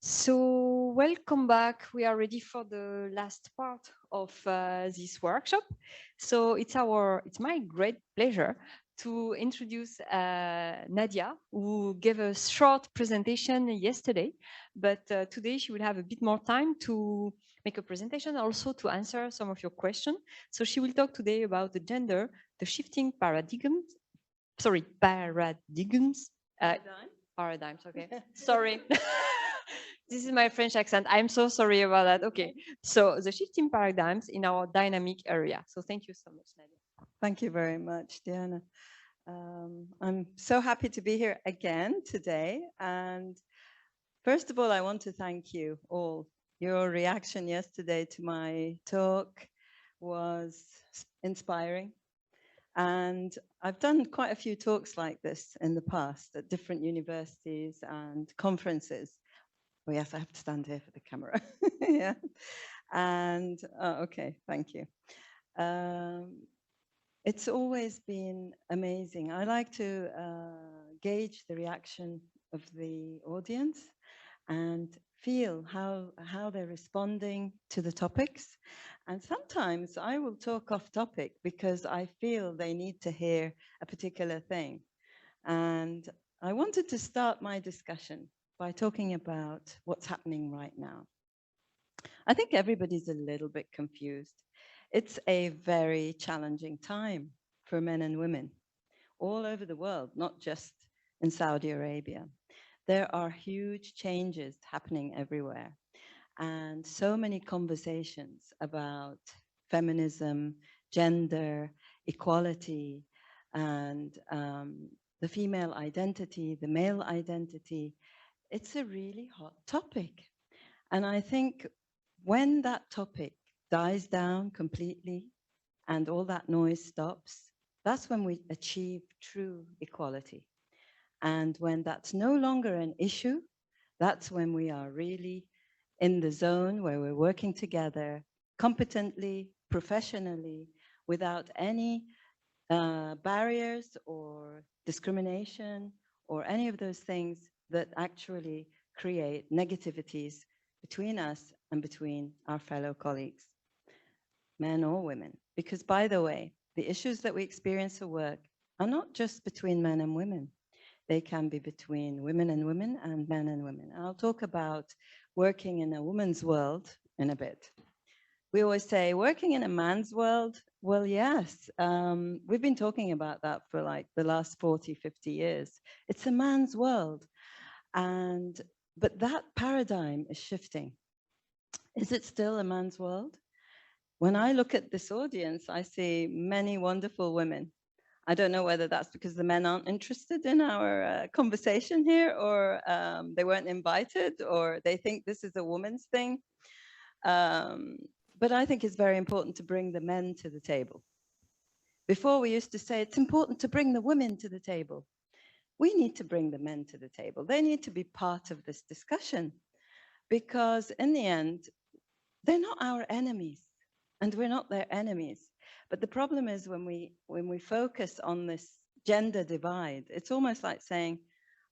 So welcome back. We are ready for the last part of this workshop. So it's my great pleasure to introduce Nadia, who gave a short presentation yesterday, but today she will have a bit more time to make a presentation, also to answer some of your questions. So she will talk today about the gender, the shifting paradigms. Sorry, paradigms. Paradigms. Okay. Sorry. This is my French accent. I'm so sorry about that. Okay. So the shifting paradigms in our dynamic area. So thank you so much, Nadia. Thank you very much, Diana. I'm so happy to be here again today. And first of all, I want to thank you all. Your reaction yesterday to my talk was inspiring. And I've done quite a few talks like this in the past at different universities and conferences. Oh, yes, I have to stand here for the camera. Yeah. And okay, thank you. It's always been amazing. I like to gauge the reaction of the audience and feel how they're responding to the topics. And sometimes I will talk off topic because I feel they need to hear a particular thing. And I wanted to start my discussion by talking about what's happening right now. I think everybody's a little bit confused. It's a very challenging time for men and women all over the world, not just in Saudi Arabia. There are huge changes happening everywhere, and so many conversations about feminism, gender, equality, and the female identity, the male identity. It's a really hot topic. And I think when that topic dies down completely and all that noise stops, that's when we achieve true equality. And when that's no longer an issue, that's when we are really in the zone where we're working together competently, professionally, without any barriers or discrimination or any of those things that actually create negativities between us and between our fellow colleagues, men or women. Because, by the way, the issues that we experience at work are not just between men and women. They can be between women and men and women. And I'll talk about working in a woman's world in a bit. We always say working in a man's world. Well, yes, we've been talking about that for like the last 40, 50 years. It's a man's world. But that paradigm is shifting. Is it still a man's world? When I look at this audience, I see many wonderful women. I don't know whether that's because the men aren't interested in our conversation here, or they weren't invited, or they think this is a woman's thing. But I think it's very important to bring the men to the table. Before we used to say it's important to bring the women to the table. We need to bring the men to the table. They need to be part of this discussion because in the end, they're not our enemies and we're not their enemies. But the problem is when we focus on this gender divide, it's almost like saying,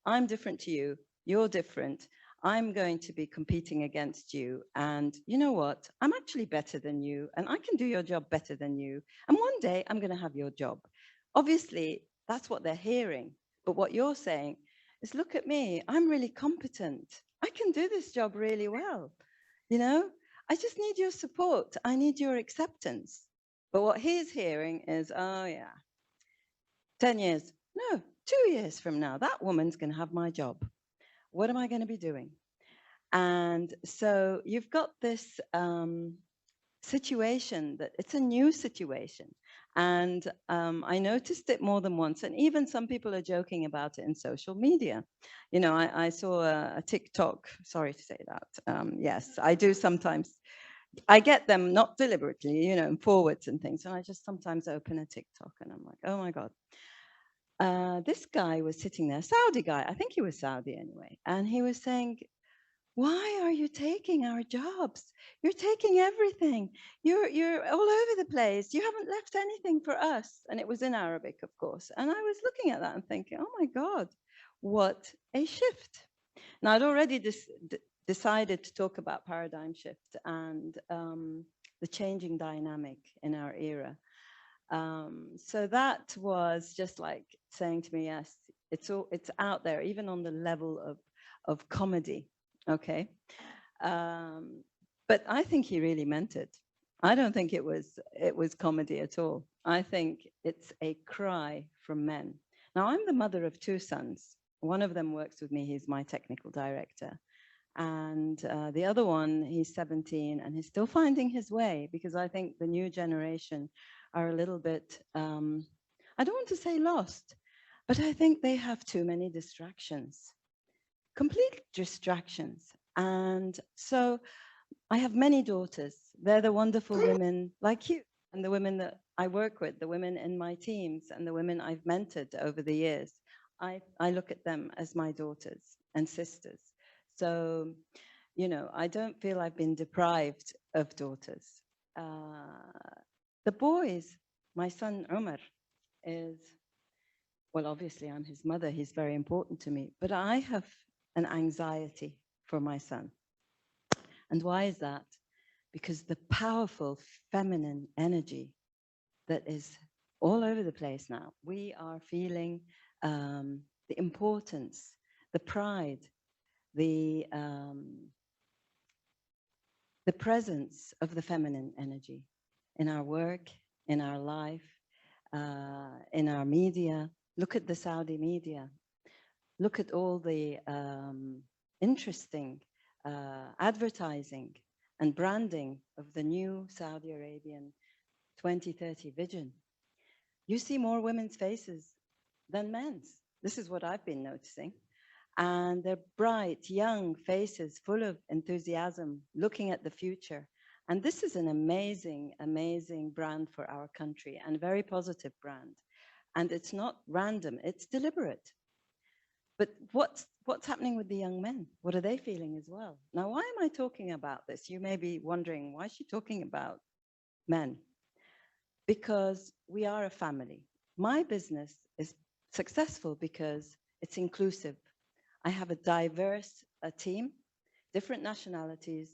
I'm different to you, you're different, I'm going to be competing against you. And you know what? I'm actually better than you, and I can do your job better than you. And one day I'm going to have your job. Obviously, that's what they're hearing. But what you're saying is, look at me, I'm really competent. I can do this job really well. You know, I just need your support. I need your acceptance. But what he's hearing is, oh, yeah, 10 years, no, 2 years from now, that woman's going to have my job. What am I going to be doing? And so you've got this situation that it's a new situation. And I noticed it more than once. And even some people are joking about it in social media. You know, I saw a TikTok, sorry to say that. Yes, I do sometimes. I get them not deliberately, you know, forwards and things. And I just sometimes open a TikTok and I'm like, oh my God. This guy was sitting there, Saudi guy, I think he was Saudi anyway. And he was saying, why are you taking our jobs? You're taking everything. You're all over the place. You haven't left anything for us. And it was in Arabic, of course. And I was looking at that and thinking, oh my God, what a shift. Now, I'd already decided to talk about paradigm shift and the changing dynamic in our era. So that was just like saying to me, yes, it's out there, even on the level of comedy, okay? But I think he really meant it. I don't think it was comedy at all. I think it's a cry from men. Now, I'm the mother of 2 sons. One of them works with me. He's my technical director. And the other one, he's 17, and he's still finding his way, because I think the new generation are a little bit, I don't want to say lost, but I think they have too many distractions, complete distractions. And so I have many daughters. They're the wonderful women like you, and the women that I work with, the women in my teams, and the women I've mentored over the years. I look at them as my daughters and sisters. So, you know, I don't feel I've been deprived of daughters. The boys, my son Umar is, well, obviously I'm his mother. He's very important to me, but I have an anxiety for my son. And why is that? Because the powerful feminine energy that is all over the place now, we are feeling the importance, the pride, the presence of the feminine energy in our work, in our life, in our media. Look at the Saudi media. Look at all the interesting advertising and branding of the new Saudi Arabian 2030 vision. You see more women's faces than men's. This is what I've been noticing. And they're bright, young faces full of enthusiasm, looking at the future. And this is an amazing, amazing brand for our country, and a very positive brand. And it's not random, it's deliberate. But what's happening with the young men? What are they feeling as well? Now, why am I talking about this? You may be wondering, why is she talking about men? Because we are a family. My business is successful because it's inclusive. I have a diverse team, different nationalities,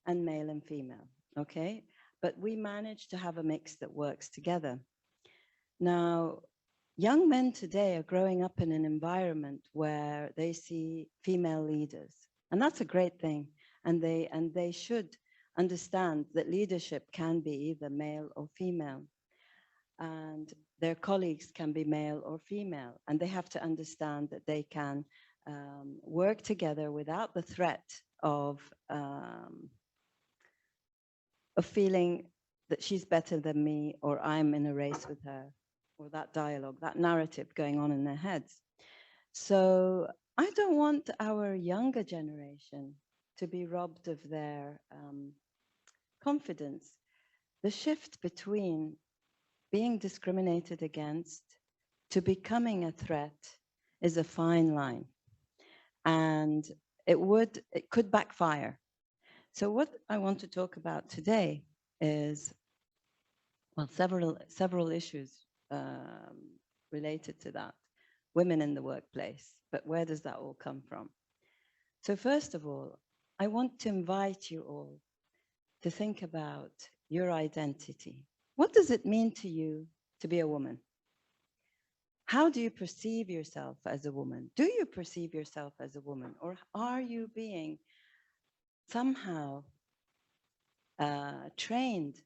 and male and female, okay? But we manage to have a mix that works together. Now, young men today are growing up in an environment where they see female leaders, and that's a great thing. And they should understand that leadership can be either male or female, and their colleagues can be male or female, and they have to understand that they can work together without the threat of feeling that she's better than me, or I'm in a race with her, or that dialogue, that narrative going on in their heads. So I don't want our younger generation to be robbed of their confidence. The shift between being discriminated against to becoming a threat is a fine line, and it could backfire. So what I want to talk about today is, well, several issues related to that. Women in the workplace, but where does that all come from? So first of all, I want to invite you all to think about your identity. What does it mean to you to be a woman? How do you perceive yourself as a woman? Do you perceive yourself as a woman, or are you being somehow trained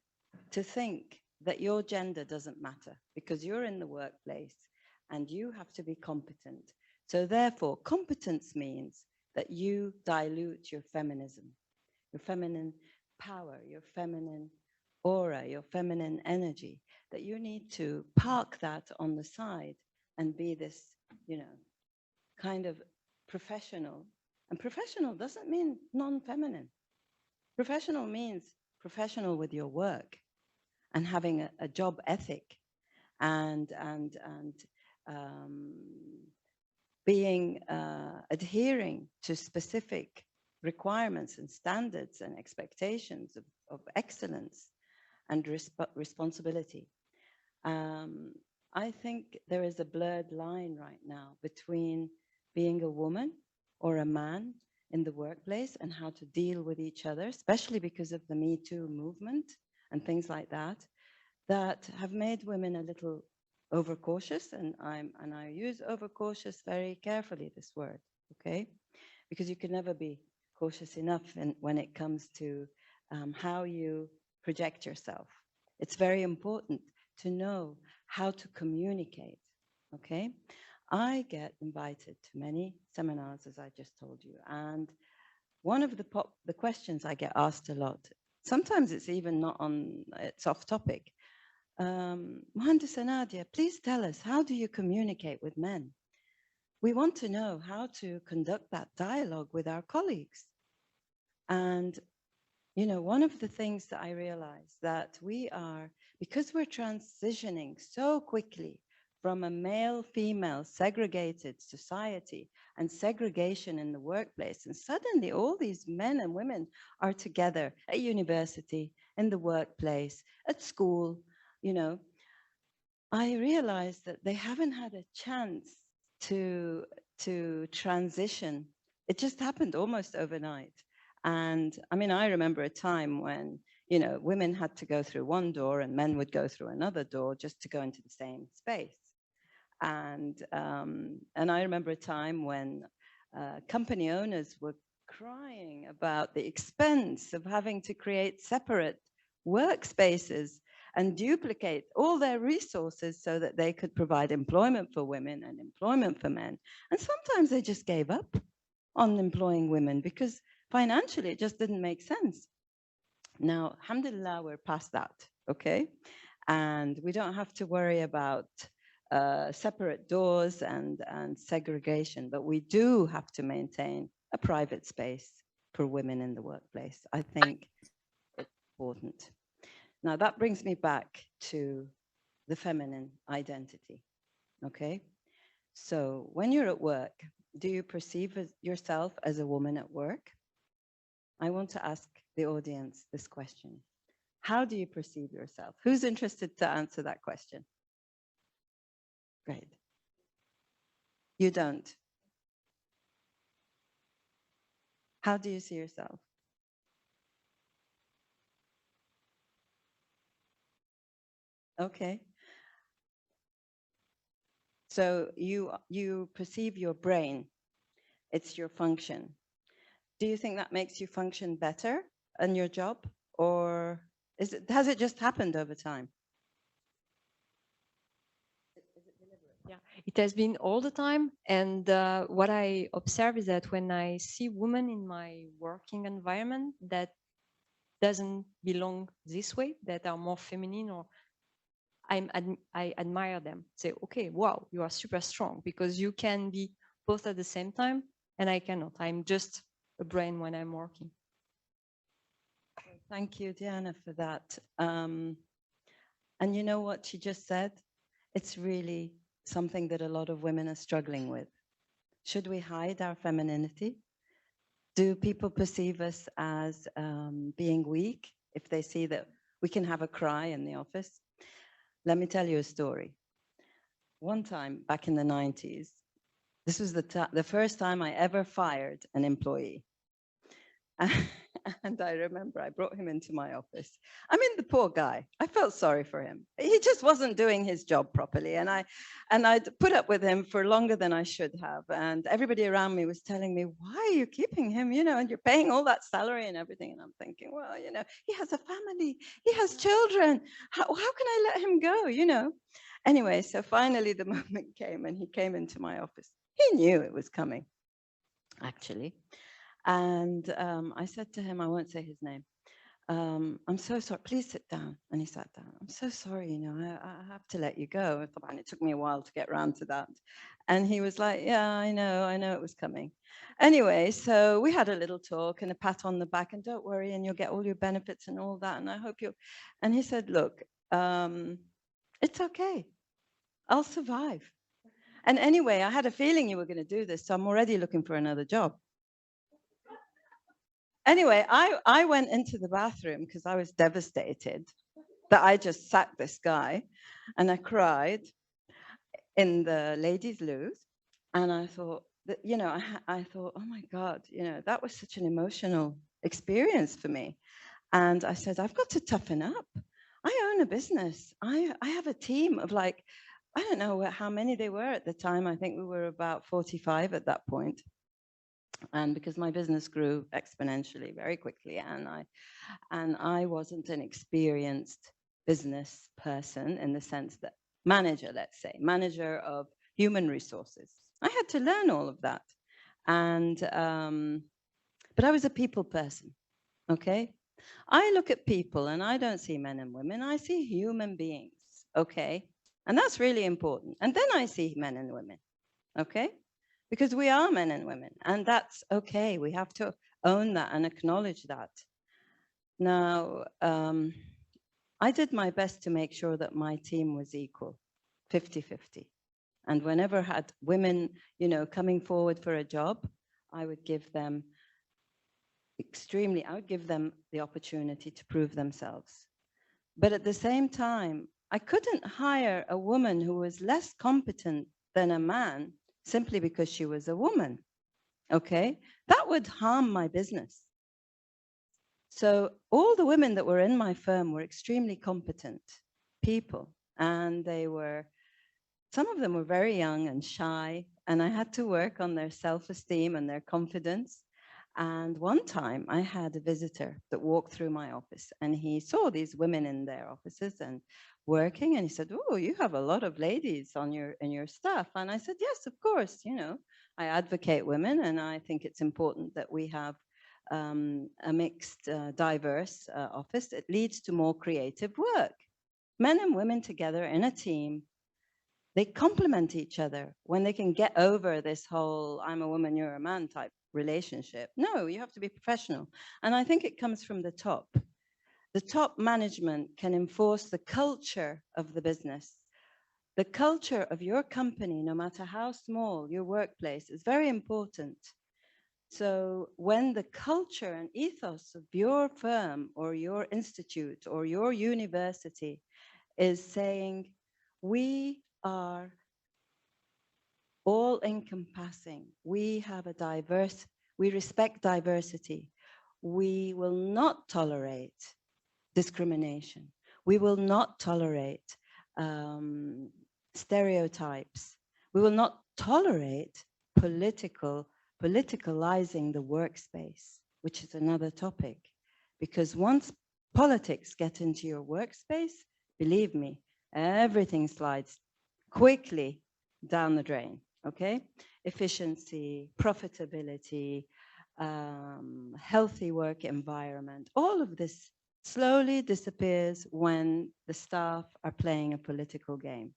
to think that your gender doesn't matter because you're in the workplace and you have to be competent? So therefore, competence means that you dilute your feminism, your feminine power, your feminine aura, your feminine energy, that you need to park that on the side and be this, you know, kind of professional. And professional doesn't mean non-feminine. Professional means professional with your work and having a job ethic and being adhering to specific requirements and standards and expectations of excellence and responsibility. I think there is a blurred line right now between being a woman or a man in the workplace and how to deal with each other, especially because of the Me Too movement and things like that, that have made women a little overcautious, and I use overcautious very carefully, this word, okay? Because you can never be cautious enough when it comes to how you project yourself. It's very important to know how to communicate, okay? I get invited to many seminars, as I just told you, and one of the questions I get asked a lot, sometimes it's even not on, it's off topic. Muhandisa Nadia, please tell us, how do you communicate with men? We want to know how to conduct that dialogue with our colleagues. And, you know, one of the things that I realized that we are, because we're transitioning so quickly from a male-female segregated society and segregation in the workplace, and suddenly all these men and women are together at university, in the workplace, at school, you know, I realized that they haven't had a chance to transition. It just happened almost overnight. And I mean, I remember a time when, you know, women had to go through one door and men would go through another door just to go into the same space. And I remember a time when company owners were crying about the expense of having to create separate workspaces and duplicate all their resources so that they could provide employment for women and employment for men. And sometimes they just gave up on employing women because financially it just didn't make sense. Now, alhamdulillah, we're past that, okay? And we don't have to worry about separate doors and segregation, but we do have to maintain a private space for women in the workplace. I think it's important. Now, that brings me back to the feminine identity, okay? So when you're at work, do you perceive yourself as a woman at work? I want to ask the audience this question. How do you perceive yourself? Who's interested to answer that question? Great. You don't. How do you see yourself? Okay. So you perceive your brain. It's your function. Do you think that makes you function better in your job? Or has it just happened over time? Yeah, it has been all the time. And what I observe is that when I see women in my working environment that doesn't belong this way, that are more feminine, or I admire them. Say, okay, wow, you are super strong because you can be both at the same time, and I cannot. I'm just a brain when I'm working. Thank you, Diana, for that. And you know what she just said? It's really something that a lot of women are struggling with. Should we hide our femininity? Do people perceive us as being weak if they see that we can have a cry in the office? Let me tell you a story. One time back in the 90s, this was the first time I ever fired an employee. And I remember I brought him into my office. I mean, the poor guy, I felt sorry for him. He just wasn't doing his job properly. And I'd put up with him for longer than I should have. And everybody around me was telling me, why are you keeping him? You know, and you're paying all that salary and everything. And I'm thinking, well, you know, he has a family, he has children. How can I let him go, you know? Anyway, so finally the moment came and he came into my office. He knew it was coming, actually. And I said to him, I won't say his name, I'm so sorry, please sit down. And he sat down. I'm so sorry, you know, I have to let you go. And it took me a while to get around to that. And he was like, yeah, I know it was coming. Anyway, so we had a little talk and a pat on the back, and don't worry, and you'll get all your benefits and all that. And I hope you, and he said, look, it's okay. I'll survive. And anyway, I had a feeling you were going to do this, so I'm already looking for another job. Anyway, I went into the bathroom because I was devastated that I just sacked this guy, and I cried in the ladies' loo. And I thought, you know, I thought, oh my God, you know, that was such an emotional experience for me. And I said, I've got to toughen up. I own a business. I have a team of like, I don't know how many they were at the time. I think we were about 45 at that point. And because my business grew exponentially very quickly, and I wasn't an experienced business person in the sense that manager, let's say, manager of human resources. I had to learn all of that. And, but I was a people person, okay? I look at people and I don't see men and women, I see human beings, okay? And that's really important. And then I see men and women, okay? Because we are men and women, and that's okay. We have to own that and acknowledge that. Now, I did my best to make sure that my team was equal, 50-50. And whenever I had women, you know, coming forward for a job, I would give them the opportunity to prove themselves. But at the same time, I couldn't hire a woman who was less competent than a man simply because she was a woman, okay? That would harm my business. So all the women that were in my firm were extremely competent people, and some of them were very young and shy, and I had to work on their self-esteem and their confidence. And one time I had a visitor that walked through my office, and he saw these women in their offices and working, and he said, "Oh, you have a lot of ladies in your staff." And I said, "Yes, of course, you know, I advocate women, and I think it's important that we have a mixed, diverse office. It leads to more creative work. Men and women together in a team, they complement each other when they can get over this whole I'm a woman, you're a man type relationship. No, you have to be professional. And I think it comes from the top. The top management can enforce the culture of the business. The culture of your company, no matter how small your workplace, is very important. So when the culture and ethos of your firm or your institute or your university is saying, we are all encompassing, we respect diversity, we will not tolerate discrimination, we will not tolerate stereotypes, we will not tolerate politicalizing the workspace, which is another topic. Because once politics get into your workspace, believe me, everything slides quickly down the drain, okay? Efficiency, profitability, healthy work environment, all of this slowly disappears when the staff are playing a political game.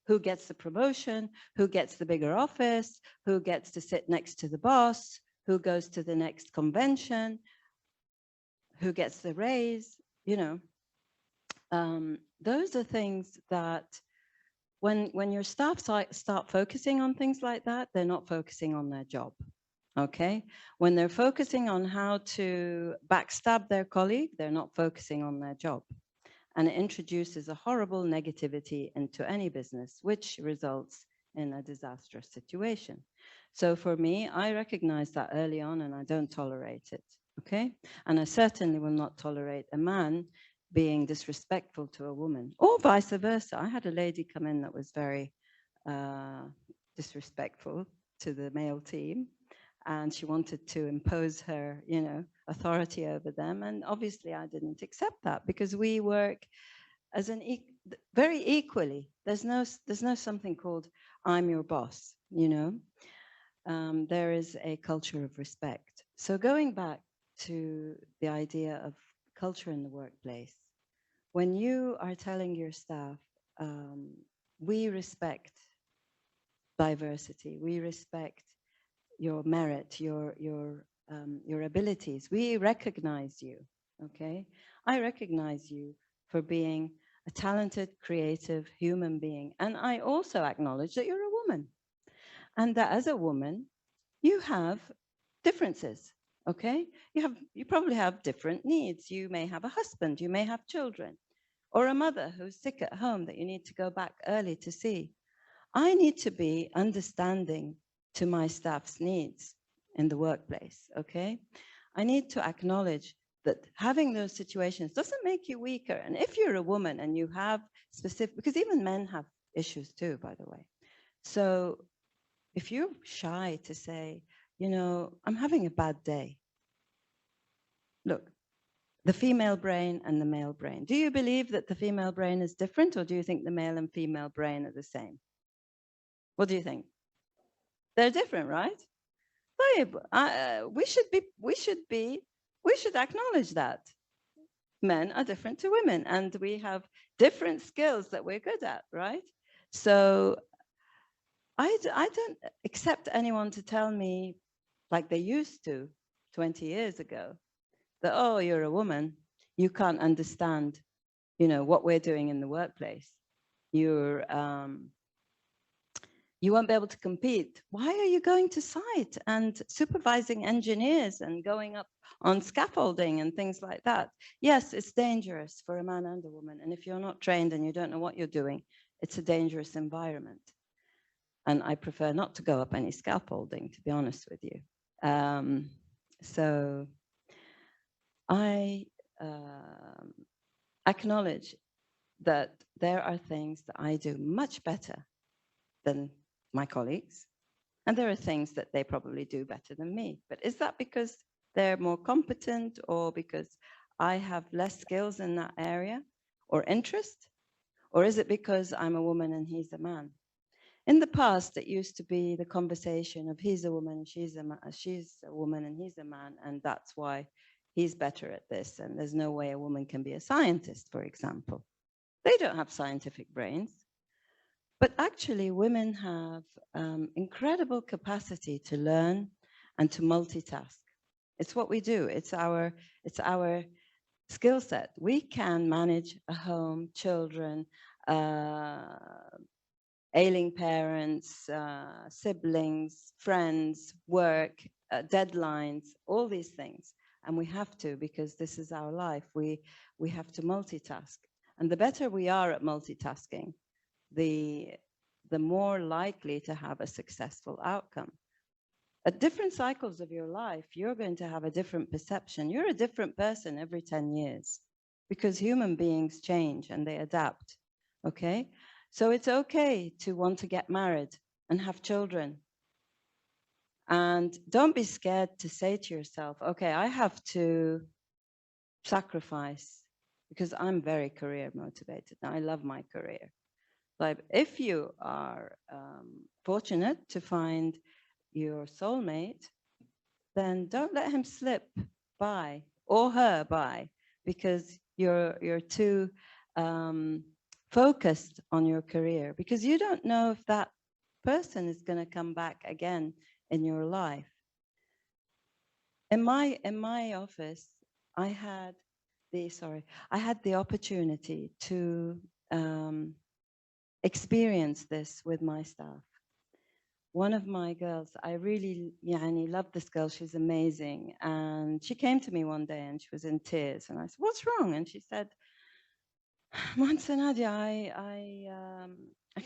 Who gets the promotion, who gets the bigger office, who gets to sit next to the boss, who goes to the next convention, who gets the raise, you know. Those are things that when your staff start focusing on things like that, they're not focusing on their job, okay? When they're focusing on how to backstab their colleague, they're not focusing on their job. And it introduces a horrible negativity into any business, which results in a disastrous situation. So for me, I recognize that early on and I don't tolerate it, okay? And I certainly will not tolerate a man being disrespectful to a woman, or vice versa. I had a lady come in that was very disrespectful to the male team, and she wanted to impose her, you know, authority over them. And obviously I didn't accept that, because we work as very equally. There's no something called I'm your boss, you know. There is a culture of respect. So going back to the idea of culture in the workplace, when you are telling your staff, we respect diversity, we respect your merit, your abilities, we recognize you, okay? I recognize you for being a talented, creative human being. And I also acknowledge that you're a woman, and that as a woman, you have differences, okay? You probably have different needs. You may have a husband, you may have children, or a mother who's sick at home that you need to go back early to see. I need to be understanding to my staff's needs in the workplace, okay? I need to acknowledge that having those situations doesn't make you weaker. And if you're a woman and you have specific, because even men have issues too, by the way. So if you're shy to say, you know, I'm having a bad day. Look, the female brain and the male brain. Do you believe that the female brain is different, or do you think the male and female brain are the same? What do you think? They're different, right? We should acknowledge that men are different to women, and we have different skills that we're good at, right? So I don't accept anyone to tell me, like they used to 20 years ago, that, oh, you're a woman, you can't understand, you know, what we're doing in the workplace. You won't be able to compete. Why are you going to site and supervising engineers and going up on scaffolding and things like that? Yes, it's dangerous for a man and a woman. And if you're not trained and you don't know what you're doing, it's a dangerous environment. And I prefer not to go up any scaffolding, to be honest with you. So I acknowledge that there are things that I do much better than my colleagues, and there are things that they probably do better than me. But is that because they're more competent, or because I have less skills in that area or interest? Or is it because I'm a woman and he's a man? In the past, it used to be the conversation of he's a woman, she's a woman and he's a man, and that's why he's better at this, and there's no way a woman can be a scientist, for example. They don't have scientific brains. But actually, women have incredible capacity to learn and to multitask. It's what we do. It's our skill set. We can manage a home, children, ailing parents, siblings, friends, work, deadlines, all these things. And we have to, because this is our life. We have to multitask. And the better we are at multitasking, the more likely to have a successful outcome. At different cycles of your life, you're going to have a different perception. You're a different person every 10 years because human beings change and they adapt, okay? So it's okay to want to get married and have children. And don't be scared to say to yourself, okay, I have to sacrifice because I'm very career motivated. Now, I love my career. Like, if you are fortunate to find your soulmate, then don't let him slip by or her by because you're too focused on your career, because you don't know if that person is going to come back again in your life. In my office, I had the opportunity to experience this with my staff. One of my girls, I really love this girl. She's amazing. And she came to me one day and she was in tears. And I said, what's wrong? And she said, Nadia, I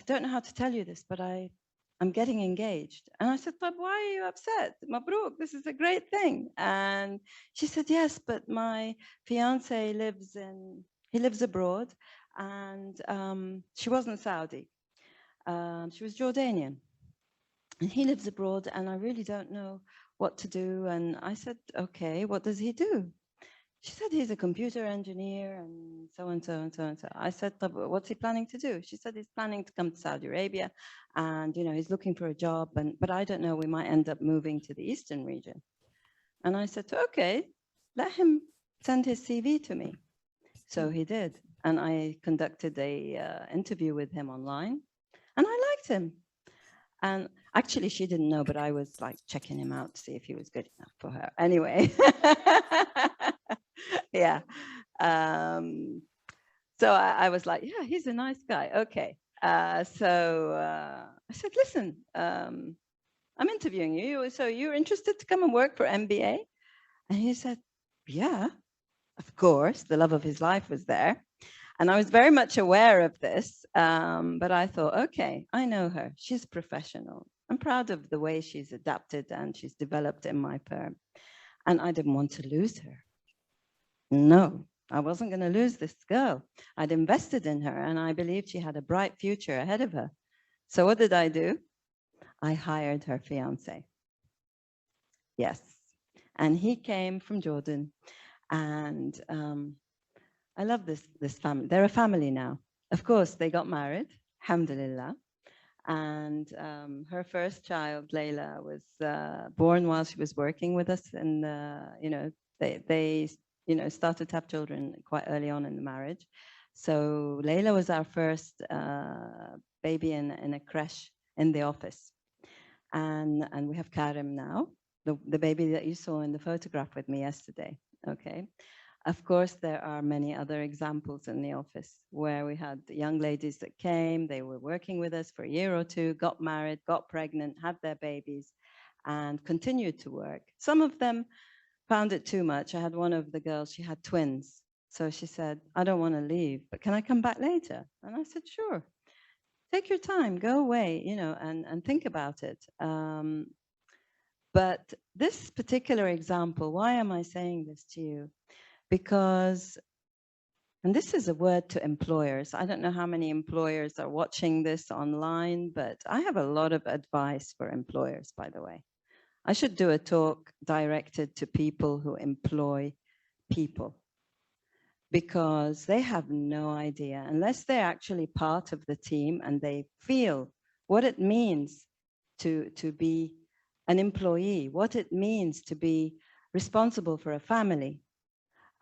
don't know how to tell you this, but I'm getting engaged. And I said, but why are you upset? Mabruk, this is a great thing. And she said, yes, but my fiance lives abroad. And she wasn't Saudi. She was Jordanian. And he lives abroad, and I really don't know what to do. And I said, okay, what does he do? She said, he's a computer engineer and so and so and so and so. I said, what's he planning to do? She said, he's planning to come to Saudi Arabia, and he's looking for a job. But I don't know, we might end up moving to the Eastern region. And I said, okay, let him send his CV to me. So he did. And I conducted a interview with him online, and I liked him. And actually, she didn't know, but I was like checking him out to see if he was good enough for her. Anyway, yeah. So I was like, yeah, he's a nice guy. Okay. So I said, listen, I'm interviewing you. So you're interested to come and work for MBA? And he said, yeah, of course. The love of his life was there. And I was very much aware of this, but I thought, okay, I know her. She's professional. I'm proud of the way she's adapted and she's developed in my firm. And I didn't want to lose her. No, I wasn't going to lose this girl. I'd invested in her and I believed she had a bright future ahead of her. So what did I do? I hired her fiance. Yes. And he came from Jordan. And I love this family. They're a family now. Of course, they got married, alhamdulillah. And her first child, Layla, was born while she was working with us. And, they started to have children quite early on in the marriage. So Layla was our first baby in a creche in the office. And we have Karim now, the baby that you saw in the photograph with me yesterday. Okay. Of course, there are many other examples in the office where we had young ladies that came, they were working with us for a year or two, got married, got pregnant, had their babies, and continued to work. Some of them found it too much. I had one of the girls, she had twins. So she said, I don't want to leave, but can I come back later? And I said, sure. Take your time, go away, and think about it. But this particular example, why am I saying this to you? Because, and this is a word to employers. I don't know how many employers are watching this online, but I have a lot of advice for employers, by the way. I should do a talk directed to people who employ people because they have no idea, unless they're actually part of the team and they feel what it means to be an employee, what it means to be responsible for a family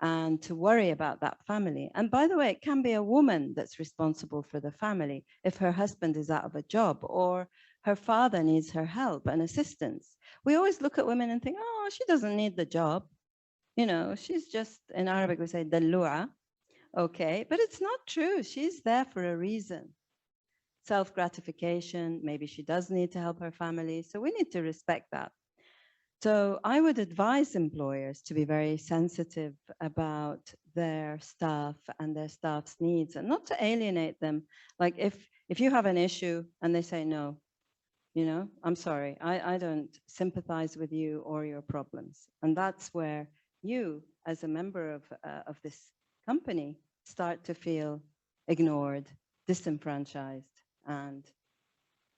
and to worry about that family. And by the way, it can be a woman that's responsible for the family if her husband is out of a job or her father needs her help and assistance. We always look at women and think, oh, she doesn't need the job. She's just, in Arabic we say dallu'a. Okay, but it's not true. She's there for a reason. Self-gratification, maybe she does need to help her family. So we need to respect that. So I would advise employers to be very sensitive about their staff and their staff's needs and not to alienate them. Like if you have an issue and they say, no, I'm sorry, I don't sympathize with you or your problems. And that's where you, as a member of this company, start to feel ignored, disenfranchised, and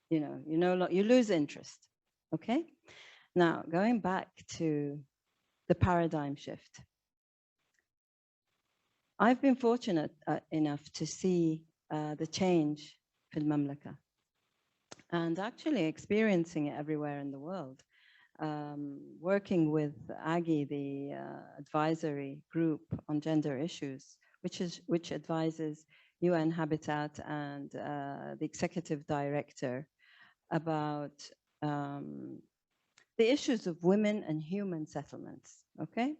you lose interest. Okay? Now, going back to the paradigm shift. I've been fortunate enough to see the change in Mamlaka and actually experiencing it everywhere in the world. Working with AGI, the advisory group on gender issues, which advises UN Habitat and the executive director about the issues of women and human settlements, okay?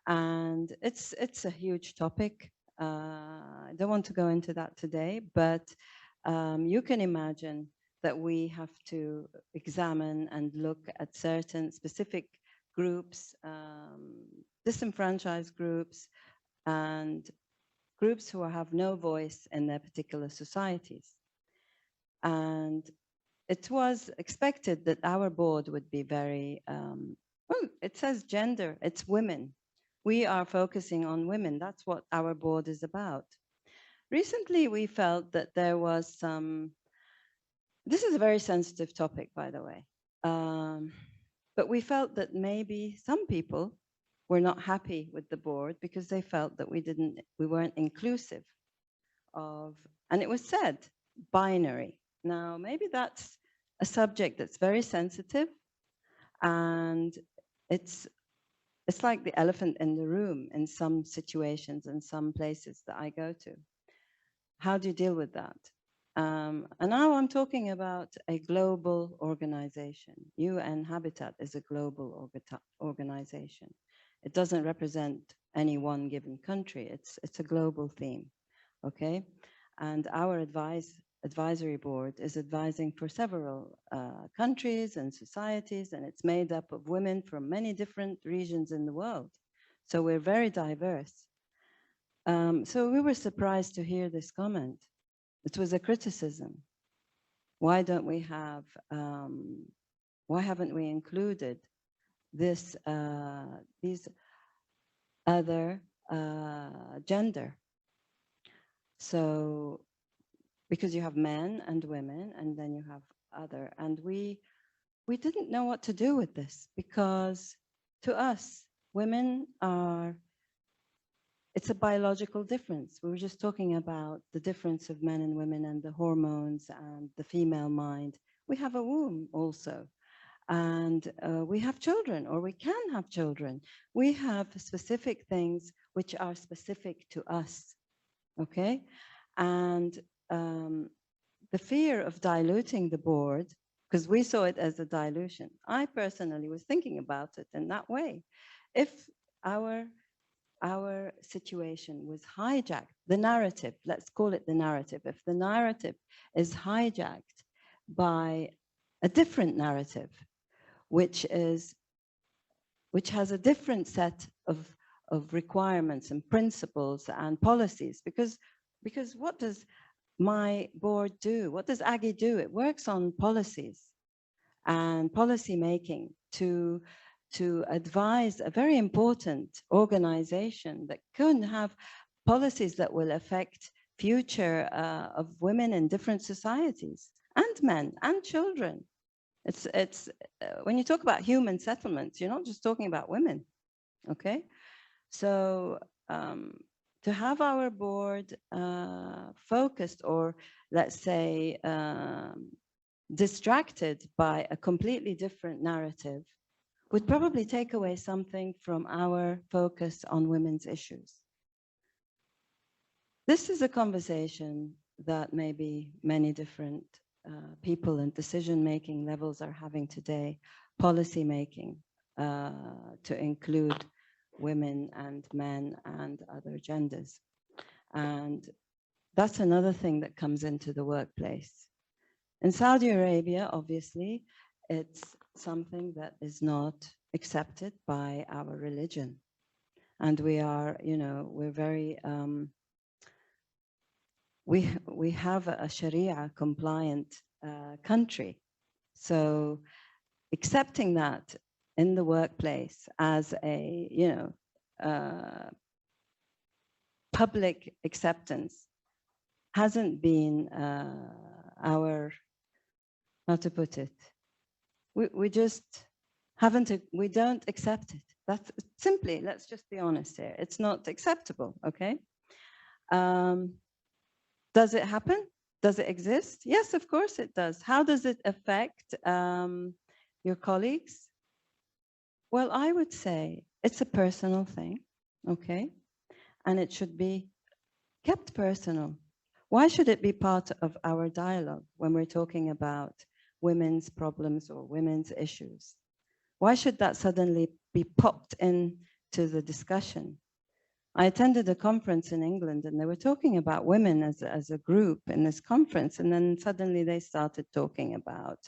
And it's a huge topic. I don't want to go into that today, but you can imagine that we have to examine and look at certain specific groups, disenfranchised groups, and groups who have no voice in their particular societies. And it was expected that our board would be very, well, it says gender, it's women. We are focusing on women. That's what our board is about. Recently, we felt that there was some, this is a very sensitive topic, by the way. But we felt that maybe some people were not happy with the board because they felt that we weren't inclusive of, and it was said, binary. Now, maybe that's a subject that's very sensitive, and it's like the elephant in the room in some situations and some places that I go to. How do you deal with that? And now I'm talking about a global organization. UN Habitat is a global organization. It doesn't represent any one given country. It's a global theme, okay? And our advisory board is advising for several countries and societies, and it's made up of women from many different regions in the world. So we're very diverse. So we were surprised to hear this comment. It was a criticism. Why don't we have, why haven't we included this, these other gender? So, because you have men and women, and then you have other, and we didn't know what to do with this, because to us, women are, it's a biological difference. We were just talking about the difference of men and women and the hormones and the female mind. We have a womb also, and we have children, or we can have children. We have specific things which are specific to us, okay? And the fear of diluting the board, because we saw it as a dilution. I personally was thinking about it in that way. If our situation was hijacked, the narrative, let's call it the narrative, if the narrative is hijacked by a different narrative, which has a different set of requirements and principles and policies, because what does my board do? What does AGI do? It works on policies and policy making to advise a very important organization that can have policies that will affect future of women in different societies, and men and children. It's when you talk about human settlements, you're not just talking about women, okay? So to have our board focused, or let's say distracted by a completely different narrative, would probably take away something from our focus on women's issues. This is a conversation that maybe many different people in decision-making levels are having today, policy making, to include women and men and other genders. And that's another thing that comes into the workplace. In Saudi Arabia, obviously, it's something that is not accepted by our religion. And we are, you know, we're very, we have a Sharia compliant country. So accepting that in the workplace as a, you know, public acceptance hasn't been our, how to put it, we just haven't, we don't accept it. That's simply, let's just be honest here. It's not acceptable, okay? Does it happen? Does it exist? Yes, of course it does. How does it affect your colleagues? Well, I would say it's a personal thing, okay? And it should be kept personal. Why should it be part of our dialogue when we're talking about women's problems or women's issues? Why should that suddenly be popped into the discussion? I attended a conference in England, and they were talking about women as a group in this conference, and then suddenly they started talking about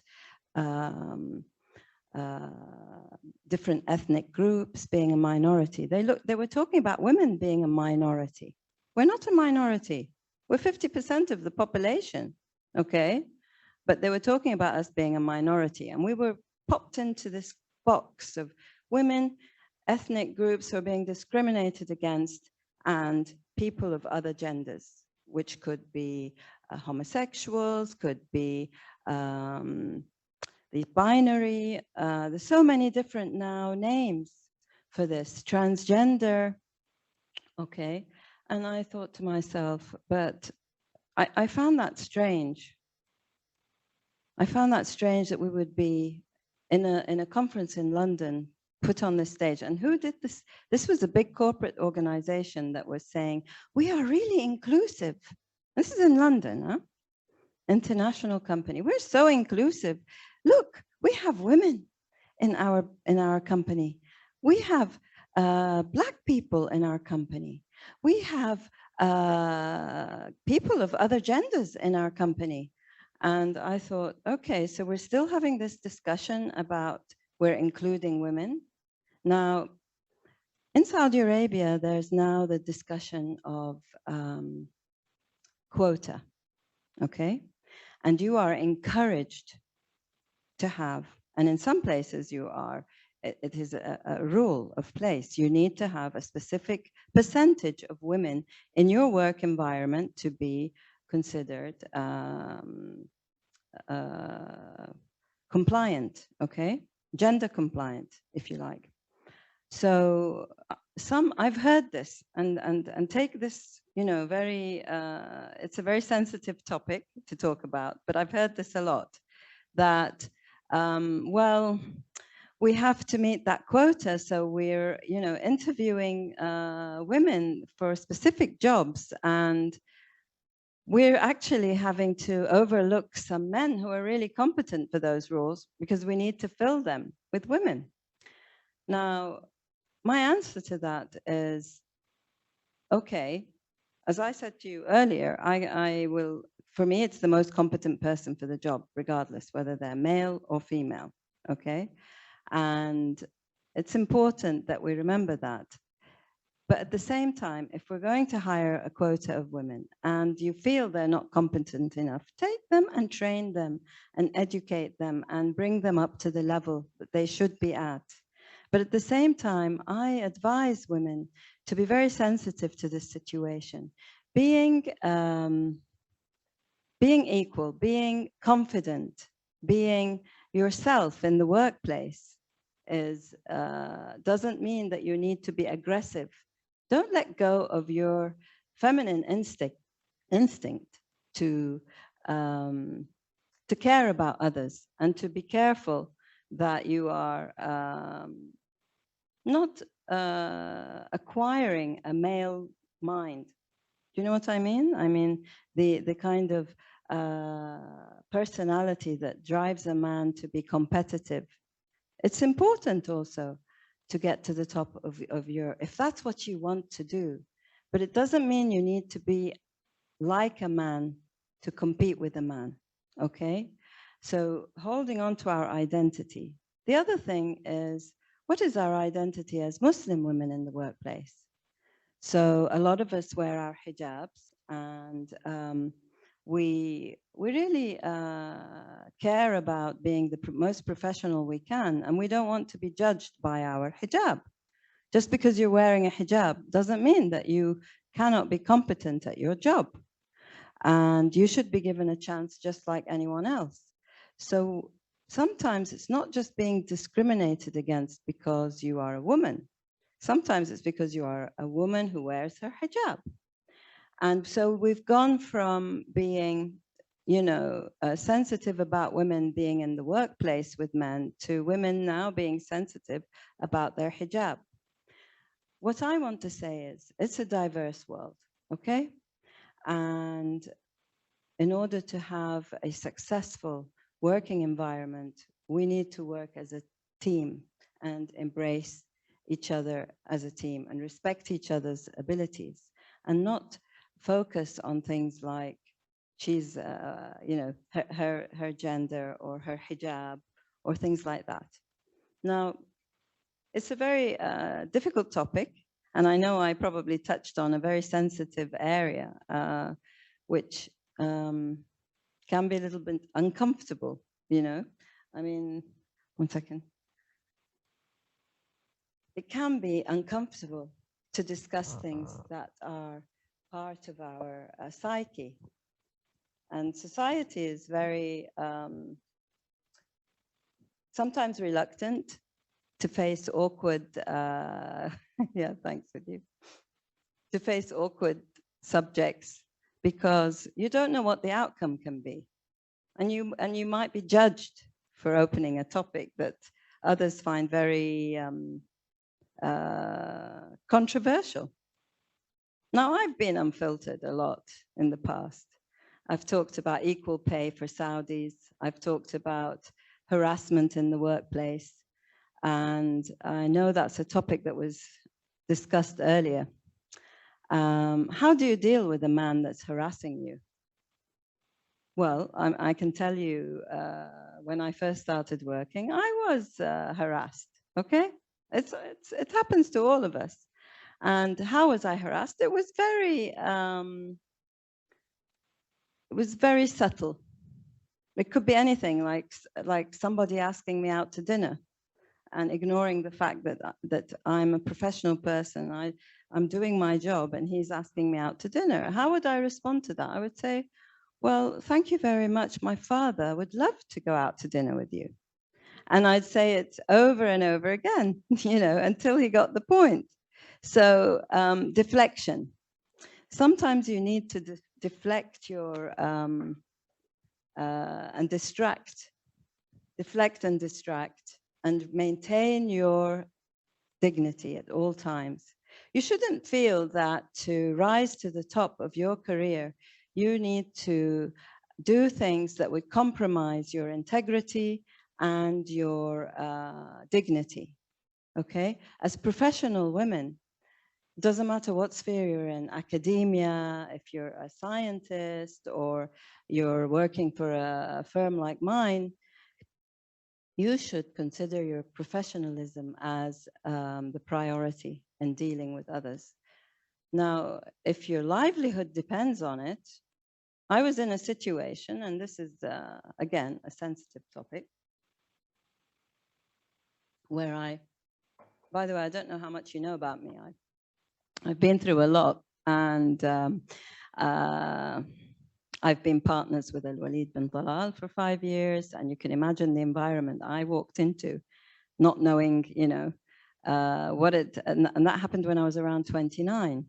different ethnic groups being a minority. They were talking about women being a minority. We're not a minority. We're 50% of the population, okay? But they were talking about us being a minority, and we were popped into this box of women, ethnic groups who are being discriminated against, and people of other genders, which could be homosexuals, could be the binary. There's so many different now names for this, transgender, okay? And I thought to myself, but I found that strange. I found that strange that we would be in a conference in London, put on this stage. And who did this? This was a big corporate organization that was saying, we are really inclusive. This is in London, huh? International company. We're so inclusive. Look, we have women in our company. We have Black people in our company. We have people of other genders in our company. And I thought, okay, so we're still having this discussion about we're including women. Now, in Saudi Arabia, there's now the discussion of quota, okay? and you are encouraged to have, and in some places you are, it is a rule of place. You need to have a specific percentage of women in your work environment to be considered compliant, okay? Gender compliant, if you like. So I've heard this and take this, you know, very, it's a very sensitive topic to talk about, but I've heard this a lot, that, well, we have to meet that quota, so we're, you know, interviewing women for specific jobs, and we're actually having to overlook some men who are really competent for those roles because we need to fill them with women. Now, my answer to that is, okay, as I said to you earlier, I will, for me, it's the most competent person for the job, regardless whether they're male or female, okay? And it's important that we remember that. But at the same time, if we're going to hire a quota of women and you feel they're not competent enough, take them and train them and educate them and bring them up to the level that they should be at. But at the same time, I advise women to be very sensitive to this situation. Being equal, being confident, being yourself in the workplace is doesn't mean that you need to be aggressive. Don't let go of your feminine instinct to care about others and to be careful that you are not acquiring a male mind. Do you know what I mean? I mean, the kind of personality that drives a man to be competitive. It's important also to get to the top of your, if that's what you want to do, but it doesn't mean you need to be like a man to compete with a man, okay? So holding on to our identity. The other thing is, what is our identity as Muslim women in the workplace? So a lot of us wear our hijabs, and we really care about being the most professional we can, and we don't want to be judged by our hijab. Just because you're wearing a hijab doesn't mean that you cannot be competent at your job, and you should be given a chance just like anyone else. So sometimes it's not just being discriminated against because you are a woman. Sometimes it's because you are a woman who wears her hijab. And so we've gone from being, you know, sensitive about women being in the workplace with men to women now being sensitive about their hijab. What I want to say is, it's a diverse world, okay? And in order to have a successful working environment, we need to work as a team and embrace each other as a team and respect each other's abilities, and not focus on things like she's, you know, her gender or her hijab or things like that. Now, it's a very difficult topic, and I know I probably touched on a very sensitive area, which can be a little bit uncomfortable, you know. I mean, one second. It can be uncomfortable to discuss things that are part of our psyche. And society is very, sometimes reluctant to face awkward, yeah, thanks with you, to face awkward subjects because you don't know what the outcome can be. And you might be judged for opening a topic that others find very controversial. Now, I've been unfiltered a lot in the past. I've talked about equal pay for Saudis. I've talked about harassment in the workplace. And I know that's a topic that was discussed earlier. How do you deal with a man that's harassing you? Well, I can tell you, when I first started working, I was harassed, okay? It happens to all of us. And how was I harassed? It was very subtle. It could be anything, like somebody asking me out to dinner and ignoring the fact that I'm a professional person. I'm doing my job and he's asking me out to dinner. How would I respond to that? I would say, well, thank you very much. My father would love to go out to dinner with you. And I'd say it over and over again, until he got the point. So deflection. Sometimes you need to deflect your and distract, deflect and distract, and maintain your dignity at all times. You shouldn't feel that to rise to the top of your career, you need to do things that would compromise your integrity and your dignity, okay? As professional women, doesn't matter what sphere you're in, academia, if you're a scientist or you're working for a firm like mine, you should consider your professionalism as the priority in dealing with others. Now, if your livelihood depends on it, I was in a situation, and this is, again, a sensitive topic, where by the way, I don't know how much you know about me. I've been through a lot, and I've been partners with Al-Walid bin Talal for 5 years, and you can imagine the environment I walked into, not knowing, what it, and that happened when I was around 29.